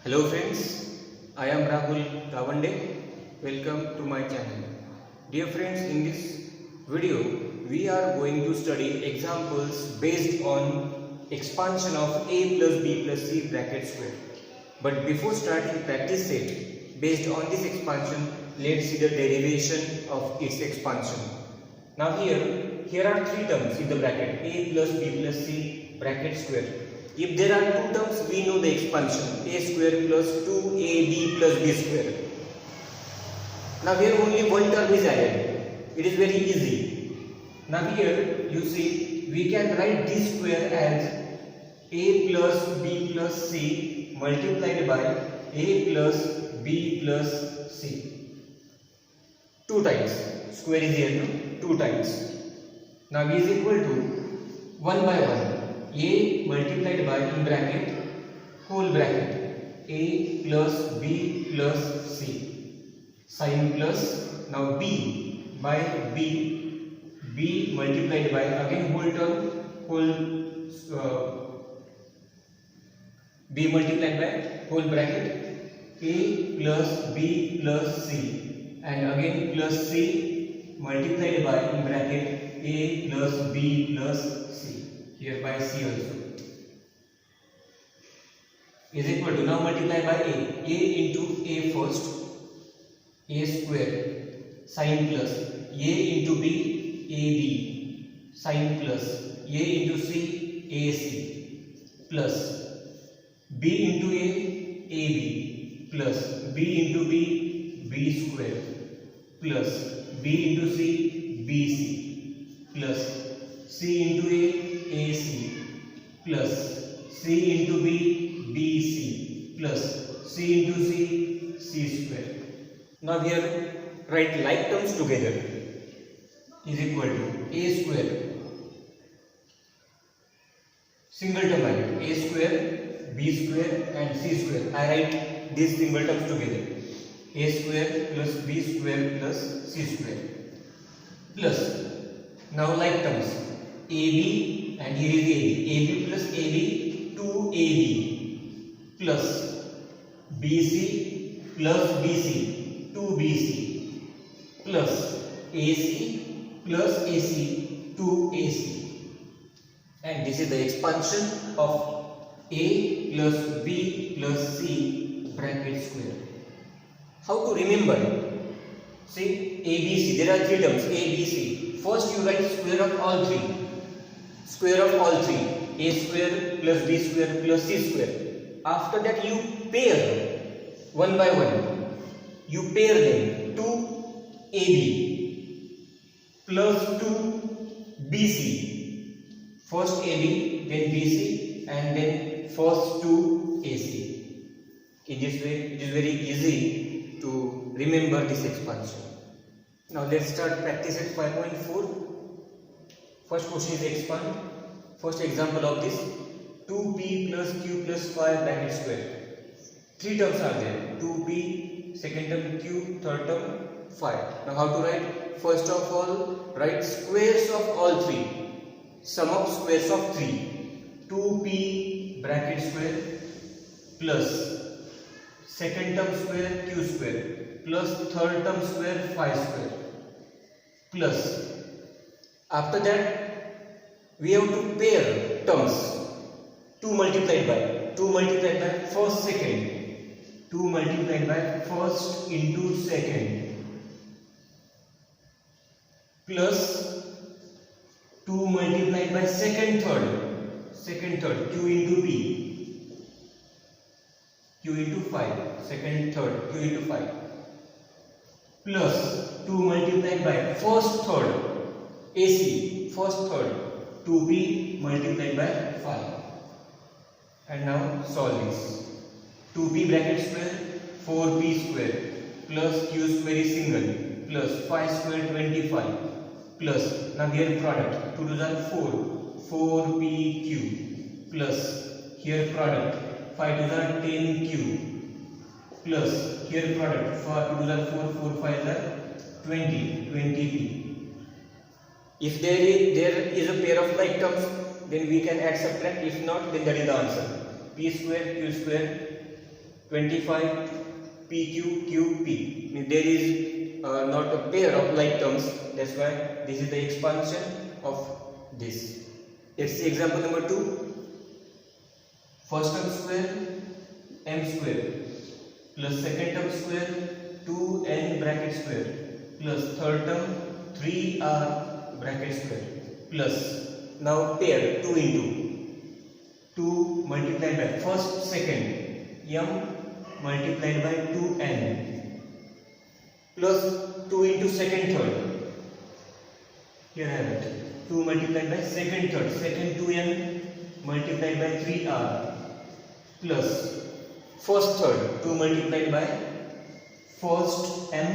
Hello friends, I am Rahul Ravande. Welcome to my channel. Dear friends, in this video we are going to study examples based on expansion of a plus b plus c bracket square. But before starting practice set, based on this expansion, let's see the derivation of its expansion. Now here are three terms in the bracket a plus b plus c bracket square. If there are two terms, we know the expansion a square plus 2ab plus b square. Now here only one term is added. It is very easy. Now here you see we can write this square as a plus b plus c multiplied by a plus b plus c. Two times. Square is here no? Two times. Now is equal to 1 by 1. A multiplied by in bracket whole bracket a plus b plus c sin plus now b by b multiplied by again whole term whole b multiplied by whole bracket a plus b plus c and again plus c multiplied by in bracket a plus b plus c. Here by c also is equal to now multiply by a into a first a square sin plus a into b ab sin plus a into c ac plus b into a ab plus b into b b square plus b into c bc plus c into a AC plus C into B BC plus C into C C square. Now here write like terms together is equal to A square single term A square B square and C square. I write these single terms together A square plus B square plus C square plus now like terms AB and here is AB plus AB 2AB plus BC plus BC 2BC plus AC plus AC 2AC and this is the expansion of A plus B plus C bracket square. How to remember? See ABC, there are three terms ABC. First you write square of all three. Square of all three a square plus b square plus c square. After that you pair one by one. You pair them 2ab plus 2bc. First ab, then bc, and then first 2ac. In this way, it is very easy to remember this expansion. Now let's start practice at 5.4. First question is expand. First example of this 2p plus q plus 5 bracket square. Three terms are there 2p, second term q, third term 5. Now how to write? First of all write squares of all three. Sum of squares of 3. 2p bracket square plus second term square q square plus third term square 5 square plus after that we have to pair terms 2 multiplied by first second 2 multiplied by first into second plus 2 multiplied by second third q into b q into 5 second third q into 5 plus 2 multiplied by first third AC first third 2b multiplied by 5 and now solve this 2b bracket square 4b square plus q square is single plus 5 square 25 plus now here product 2 to the 4pq plus here product 5 to the 10q plus here product 2 to the 4 5 the 20p. If there is a pair of like terms, then we can add subtract. If not, then that is the answer. P square, Q square 25 PQ QP. There is not a pair of like terms, that's why this is the expansion of this. Let's see example number 2. First term square m square plus second term square 2n bracket square plus third term 3r bracket square plus, now pair 2 into 2 multiplied by first second m multiplied by 2n plus 2 into second third. Here I have it. 2 multiplied by second third. Second 2n multiplied by 3r plus first third 2 multiplied by first m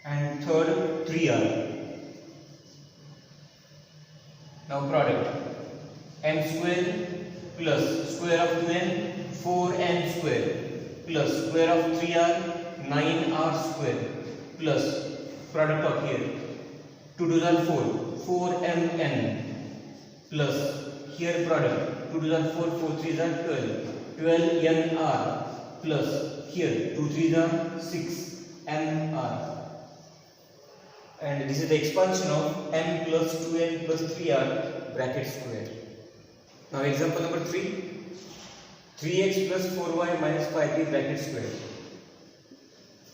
and third 3r. Now product m square plus square of 2n 4n square plus square of 3r 9r square plus product of here 2 to the 4 4mn plus here product 2 to the 4 4 3s are 12 12nr plus here 2 3s are 6mr, and this is the expansion of m plus 2n plus 3r bracket square. Now example number 3. 3x plus 4y minus 5p bracket square.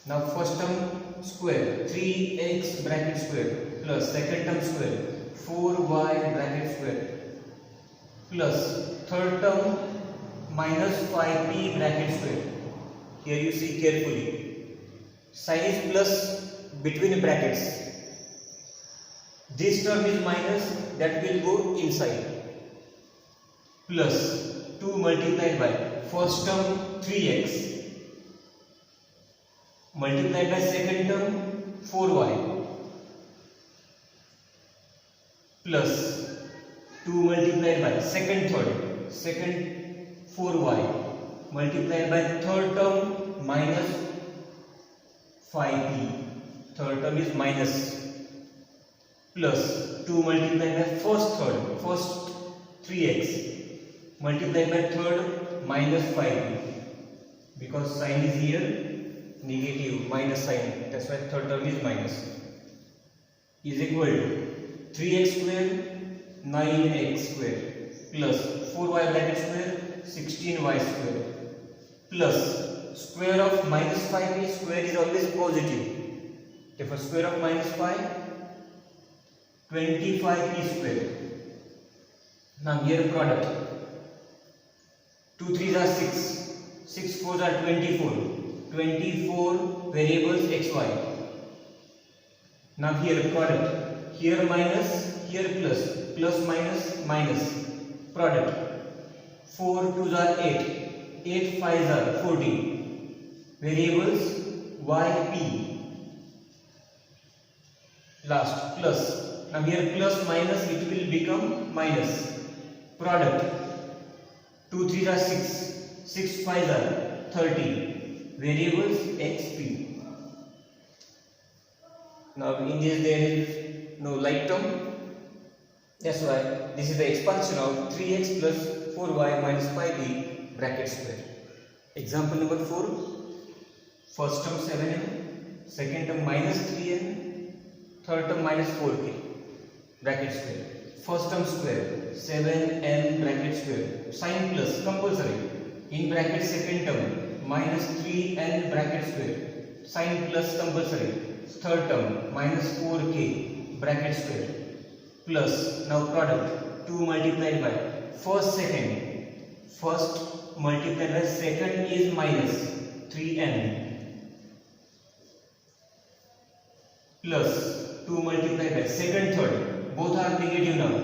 Now first term square 3x bracket square plus second term square 4y bracket square plus third term minus 5p bracket square. Here you see carefully, sign is plus between brackets. This term is minus, that will go inside, plus 2 multiplied by first term 3x multiplied by second term 4y plus 2 multiplied by second 4y multiplied by third term minus 5p, third term is minus, plus 2 multiplied by first 3x multiplied by third minus 5p, because sign is here negative minus sign, that's why third term is minus, is equal to 3x square 9x square plus 4y bracket square 16y square plus square of minus 5p, square is always positive, therefore square of minus 5 25p square. Now here product 2 3s are 6, 6 4s are 24, 24 variables xy. Now here product, here minus, here plus, plus minus minus, product 4 2s are 8, 8 5s are 14, variables yp, last plus. Now here plus minus, it will become minus, product 2 3s are 6, 6 5s are 30, variables xp. Now in this there is no like term, that's why this is the expansion of 3x plus 4y minus 5p bracket square. Example number 4. First term 7n, second term minus 3n, third term minus 4k bracket square. First term square 7n bracket square, sign plus compulsory, in bracket second term minus 3n bracket square, sign plus compulsory, third term minus 4k bracket square plus, now product 2 multiplied by first multiplied by second is minus 3n plus 2 multiplied by second third, both are negative now,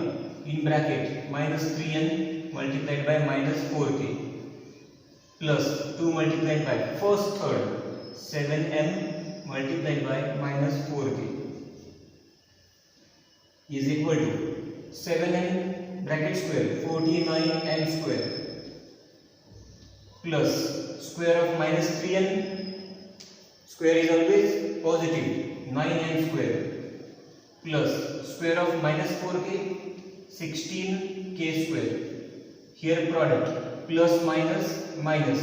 in bracket minus 3n multiplied by minus 4k plus 2 multiplied by first third 7m multiplied by minus 4k is equal to 7n bracket square 49n square plus square of minus 3n, square is always positive, 9n square plus square of minus 4k 16k square. Here product plus minus minus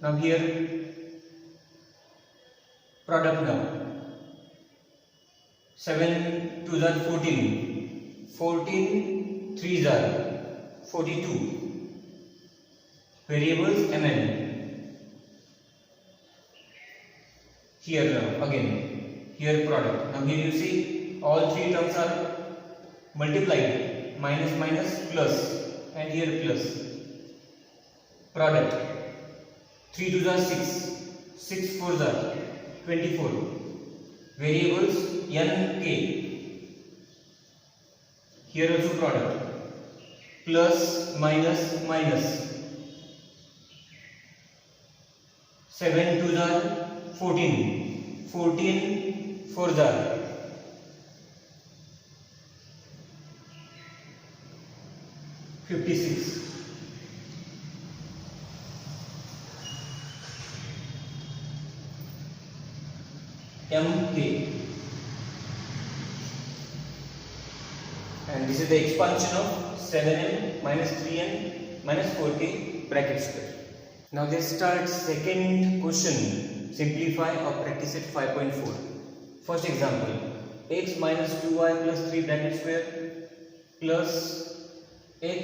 Now here product now. 7 2s are 14. 14 3s are 42. Variables mn. Here now again. Here product. Now here you see all three terms are multiplied. Minus minus plus and here plus. Product. 3 2s are 6. 6 4s are 24. Variables n k. Here also product. Plus minus minus. 7 2s are 14. 14 4s are 56. mk, and this is the expansion of 7m minus 3n minus 4k bracket square. Now let's start second question. Simplify or practice at 5.4. First example, x minus 2y plus 3 bracket square plus x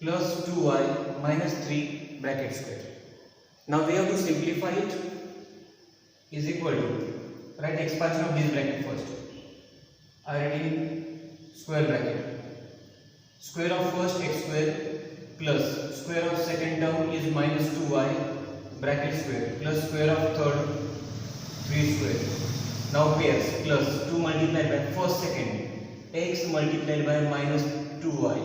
plus 2y minus 3 bracket square. Now we have to simplify it. Is equal to, write expansion of this bracket first. I write in square bracket. Square of first x square plus square of second term is minus 2y bracket square plus square of third 3 square. Now pairs plus 2 multiplied by first second x multiplied by minus 2y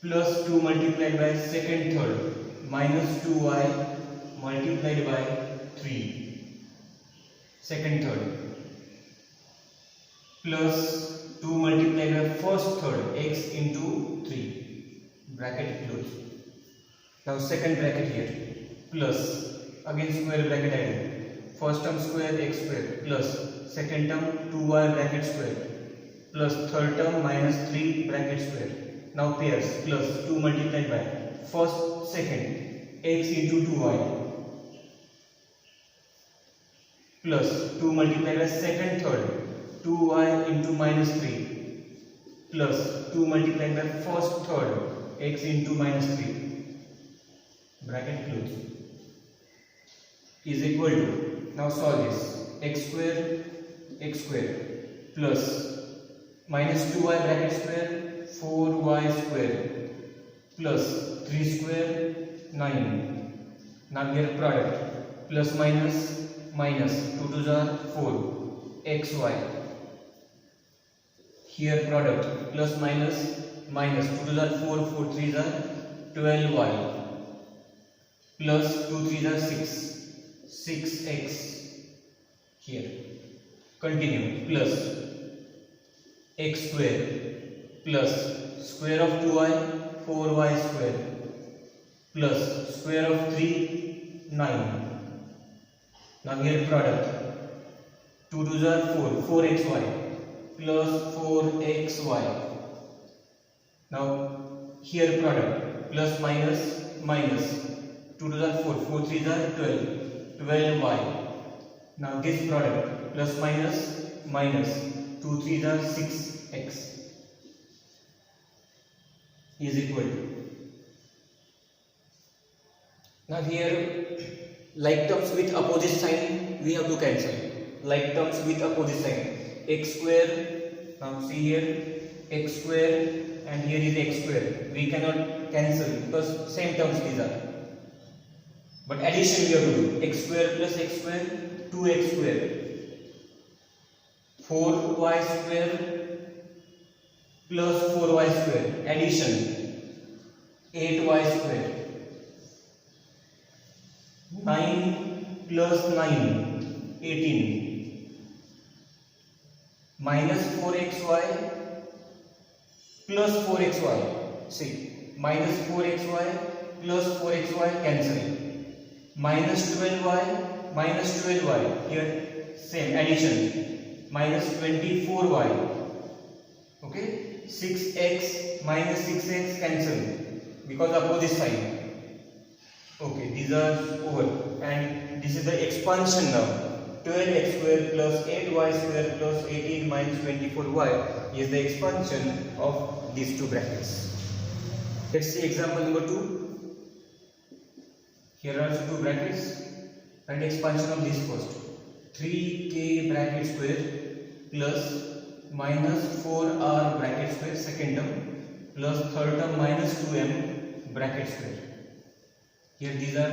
plus 2 multiplied by second third minus 2y multiplied by 3 second third plus 2 multiplied by first third x into 3 bracket close. Now second bracket here plus again square bracket added. First term square x square plus second term 2y bracket square plus third term minus 3 bracket square. Now pairs plus 2 multiplied by first second x into 2y plus 2 multiplied by second third 2y into minus 3 plus 2 multiplied by first third x into minus 3 bracket close is equal to, now solve this, x square plus minus 2y bracket square 4y square plus 3 square 9. Now here product plus minus minus 2 2s are 4 xy. Here product plus minus minus 2 2s are 4 4 3s are 12y plus 2 3s are 6 6x. Here continue plus x square plus square of 2y 4y square plus square of 3 9. Now here product 2 2s are 4 4xy plus 4xy. Now here product plus minus minus 2 2s are 4 4 3s are 12 12y. Now this product plus minus minus 2 3s are 6x is equal to. Now here like terms with opposite sign we have to cancel. Like terms with opposite sign, x square, now see here x square and here is x square, we cannot cancel because same terms these are, but addition we have to do. X square plus x square 2x square, 4y square plus 4y square, addition 8y square, 9 plus 9 18 minus 4xy plus 4xy. See, minus 4xy plus 4xy cancel. Minus 12y here same addition. Minus 24y. Okay, 6x minus 6x cancel because opposite sign. these are over, and this is the expansion now. 12x square plus 8y square plus 18 minus 24y is the expansion of these two brackets. Let's see example number 2. Here are two brackets and expansion of this first. 3k bracket square plus minus 4r bracket square second term plus third term minus 2m bracket square. Here these are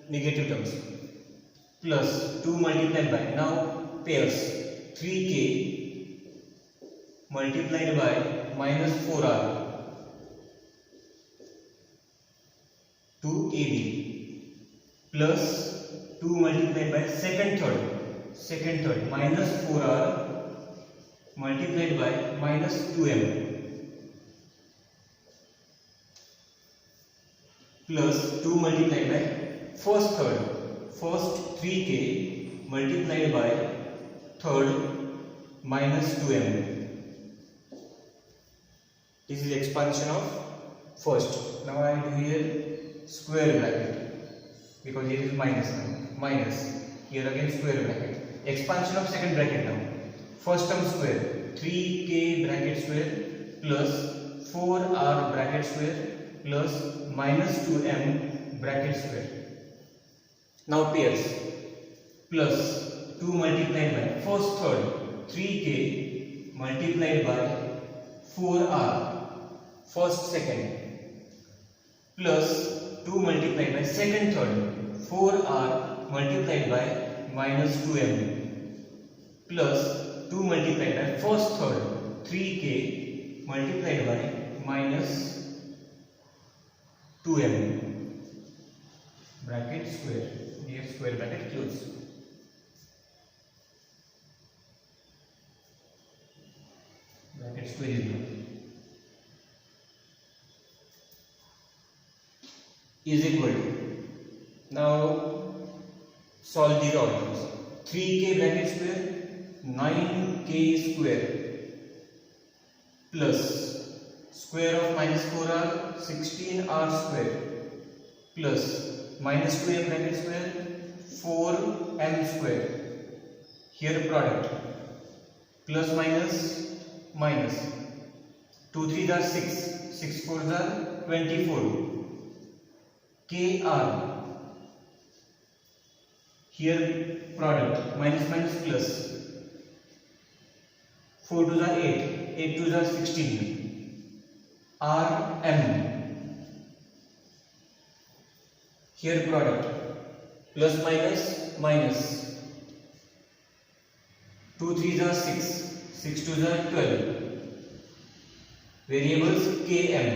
negative terms. Plus 2 multiplied by, now pairs, 3k multiplied by minus 4r to AB plus 2 multiplied by second third minus 4r multiplied by minus 2m plus 2 multiplied by first 3k multiplied by third minus 2m. This is expansion of first. Now I do here square bracket because here is minus now. Minus, here again square bracket. Expansion of second bracket now. First term square, 3k bracket square plus 4r bracket square plus minus 2m bracket square. Now pairs, plus 2 multiplied by first third 3k multiplied by 4r first second plus 2 multiplied by second third 4r multiplied by minus 2m plus 2 multiplied by first third 3k multiplied by minus 2m bracket square. Here square bracket close. Bracket square is equal to, now solve these orders. 3k bracket square 9k square plus square of minus 4r 16r square plus minus 2m bracket square 4m square. Here product plus minus 2 3s are 6, 6 4s are 24, kr. Here product minus plus 4 2s are 8, 8 2s are 16, rm. Here product plus minus 2 3s are 6, 6 2s are 12, variables km.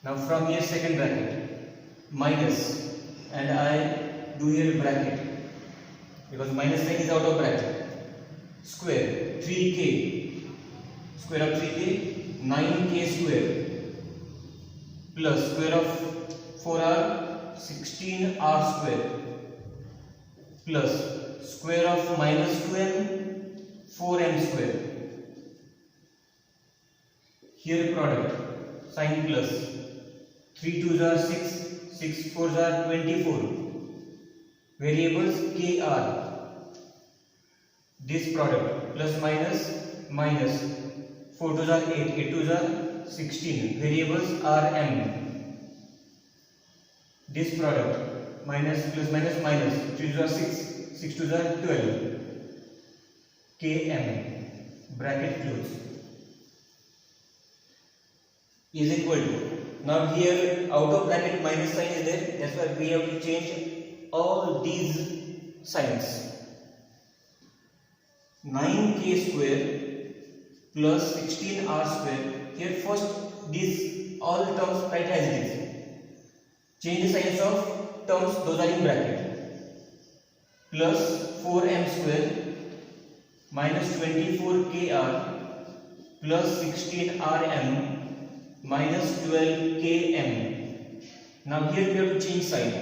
Now from here second bracket minus, and I do here bracket because minus sign is out of bracket. Square 3k, square of 3k 9k square plus square of 4r 16r square plus square of minus 2m 4m square. Here product sign plus 3 2s are 6, 6 4s are 24, variables kr. This product plus minus 4 2s are 8, 8 2s are 16, variables rm. This product minus plus minus 3 2s are 6, 6 2s are 12, km bracket close is equal to, now here out of bracket minus sign is there, that's why we have to change all these signs. 9k square plus 16r square. Here first these all terms write as it is. Change the signs of terms, those are in bracket. Plus 4m square minus 24kr plus 16rm minus 12km. Now here we have to change sign.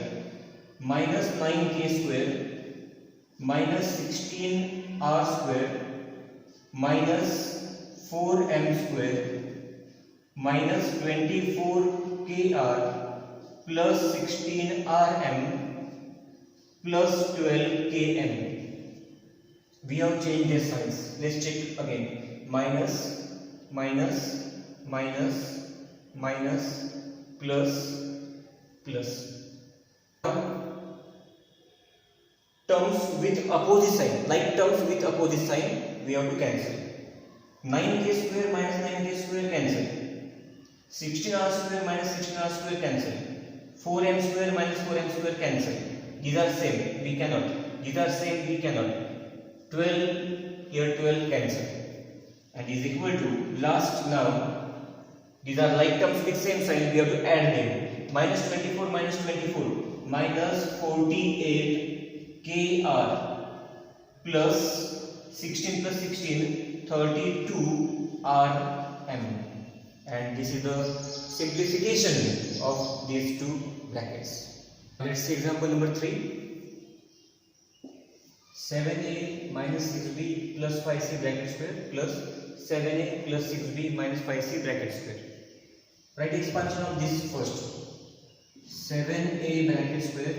Minus 9k square minus 16r square minus 4m square minus 24kr plus 16 Rm plus 12 Km. We have changed their signs. Let's check again. Minus, minus, minus, minus, plus, plus. Terms with opposite sign, like terms with opposite sign, we have to cancel. 9k square minus 9k square cancel. 16r square minus 16r square cancel. 4m square minus 4m square cancel. These are same, we cannot. These are same, we cannot. 12, here 12 cancel. And is equal to, last now, these are like terms with same sign, we have to add them. Minus 24 minus 24, minus 48 kr plus 16 plus 16, 32 rm. And this is the simplification of these two brackets. Let's see example number 3. 7a minus 6b plus 5c bracket square plus 7a plus 6b minus 5c bracket square. Write expansion of this first. 7a bracket square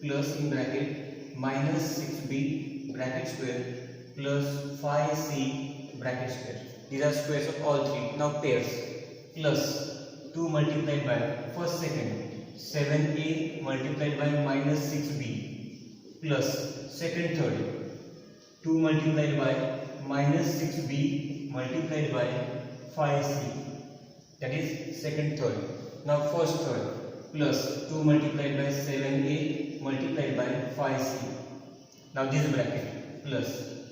plus in bracket minus 6b bracket square plus 5c bracket square. These are squares of all three. Now pairs. Plus 2 multiplied by first second 7a multiplied by minus 6b plus second third 2 multiplied by minus 6b multiplied by 5c, that is second third. Now first third plus 2 multiplied by 7a multiplied by 5c. Now this bracket plus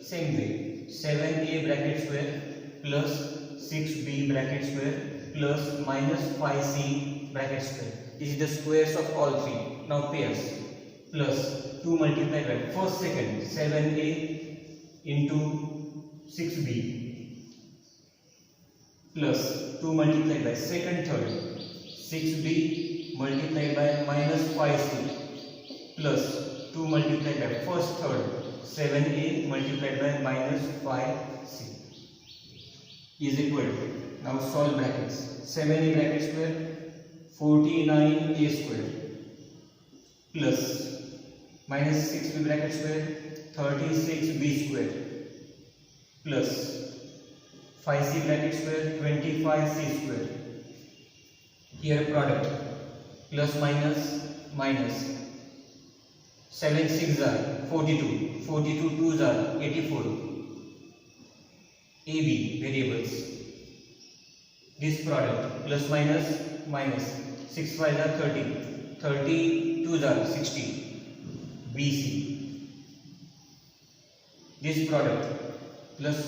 same way 7a bracket square plus 6b bracket square plus minus 5c bracket square. This is the squares of all three. Now pairs. Plus 2 multiplied by first second 7a into 6b plus 2 multiplied by second third 6b multiplied by minus 5c plus 2 multiplied by first third 7a multiplied by minus 5c is equal to, now solve brackets. 7a bracket square 49a square plus minus 6b bracket square 36b square plus 5c bracket square 25c square. Here product plus minus minus 7 6 are 42, 42 2s are 84. AB variables. This product plus minus minus 6 5s are 30, 30 2s are 60. BC. This product plus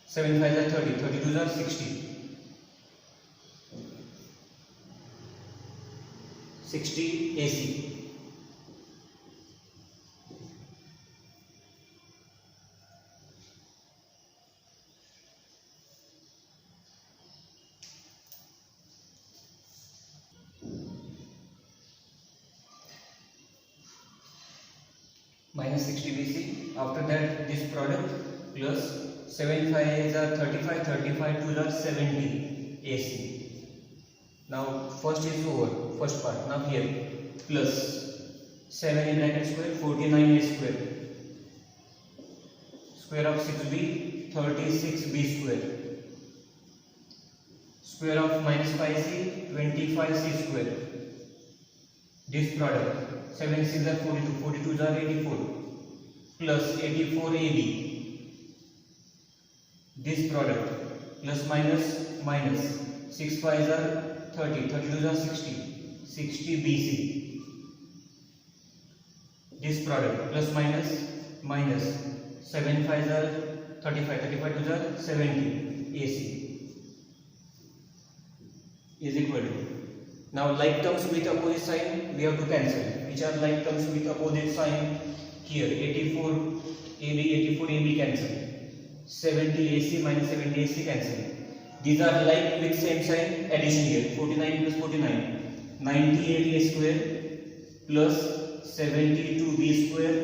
7 5s are 30, 32s are 60. 60 AC. Minus 60 BC. After that, this product plus 7 5s are 35, 35 2s are 70 AC. Now first is over, first part. Now here plus 7a bracket square 49a square, square of 6b 36b square, square of minus 5c 25c square. This product 7 6 are 42, 42s are 84 plus 84ab. This product plus minus minus 6 5s are 30, 32s are 60, 60 BC. This product plus minus minus 7 5s are 35, 35 2s are 70 AC is equal to. Now like terms with opposite sign we have to cancel. Which are like terms with opposite sign? Here 84 AB, 84 AB cancel. 70 AC minus 70 AC cancel. These are like with same sign, addition here 49 plus 49, 98 A square plus 72 B square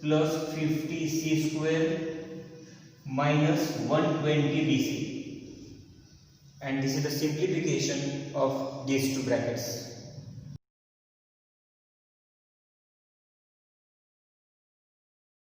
plus 50 C square minus 120 BC. and this is the simplification of these two brackets.